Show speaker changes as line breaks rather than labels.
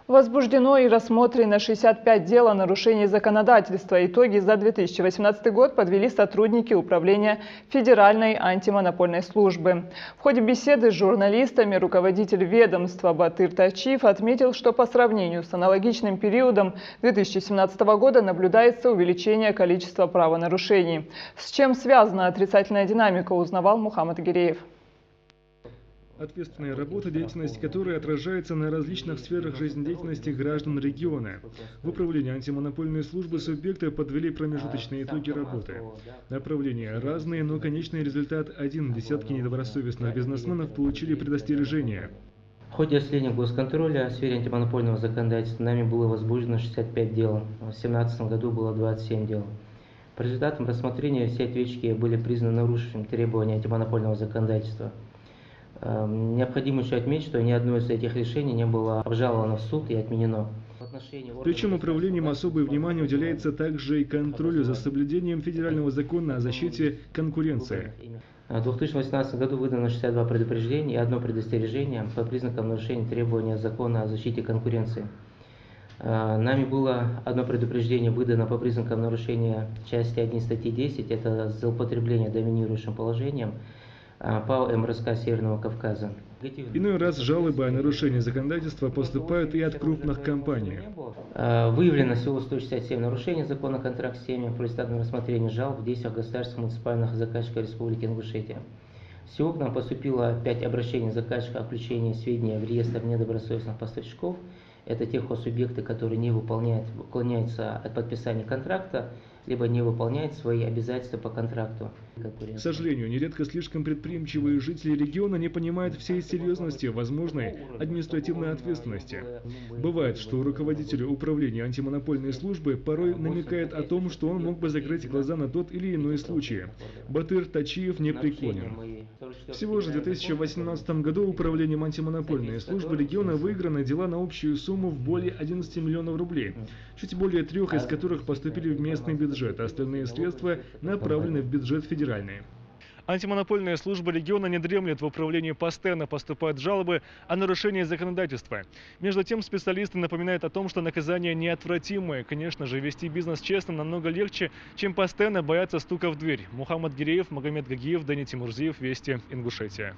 Возбуждено и рассмотрено 65 дел о нарушении законодательства. Итоги за 2018 год подвели сотрудники Управления Федеральной антимонопольной службы. В ходе беседы с журналистами руководитель ведомства Батыр Тачиев отметил, что по сравнению с аналогичным периодом 2017 года наблюдается увеличение количества правонарушений. С чем связана отрицательная динамика, узнавал Мухаммад Гиреев.
Ответственная работа, деятельность которой отражается на различных сферах жизнедеятельности граждан региона. В управлении антимонопольной службы субъекты подвели промежуточные итоги работы. Направления разные, но конечный результат один. Десятки недобросовестных бизнесменов получили предостережение.
В ходе осуществления госконтроля в сфере антимонопольного законодательства нами было возбуждено 65 дел. В 2017 году было 27 дел. По результатам рассмотрения все ответчики были признаны нарушившими требования антимонопольного законодательства. Необходимо еще отметить, что ни одно из этих решений не было обжаловано в суд и отменено.
Причем управлением особое внимание уделяется также и контролю за соблюдением федерального закона о защите конкуренции.
В 2018 году выдано 62 предупреждения и одно предостережение по признакам нарушения требования закона о защите конкуренции. Нами было одно предупреждение выдано по признакам нарушения части 1 статьи 10, это злоупотребление доминирующим положением ПАО МРСК Северного Кавказа.
Иной раз жалобы о нарушении законодательства поступают и от крупных компаний.
Выявлено всего 167 нарушений закона о контракт-системе по результатам рассмотрения жалоб в действиях государственных муниципальных заказчиков Республики Ингушетия. Всего к нам поступило 5 обращений заказчика о включении сведения в реестр недобросовестных поставщиков. Это те субъекты, которые не уклоняются от подписания контракта, либо не выполняют свои обязательства по контракту.
К сожалению, нередко слишком предприимчивые жители региона не понимают всей серьезности возможной административной ответственности. Бывает, что руководитель управления антимонопольной службы порой намекает о том, что он мог бы закрыть глаза на тот или иной случай. Батыр Тачиев не преклонен. Всего же в 2018 году управлением антимонопольной службы региона выиграны дела на общую сумму в более 11 миллионов рублей, чуть более 3 из которых поступили в местный бюджет, а остальные средства направлены в бюджет федеральный. Антимонопольная служба региона не дремлет. В управлении постоянно поступают жалобы о нарушении законодательства. Между тем, специалисты напоминают о том, что наказания неотвратимые. Конечно же, вести бизнес честно намного легче, чем постоянно бояться стука в дверь. Мухаммад Гиреев, Магомед Гагиев, Дани Тимурзиев, Вести, Ингушетия.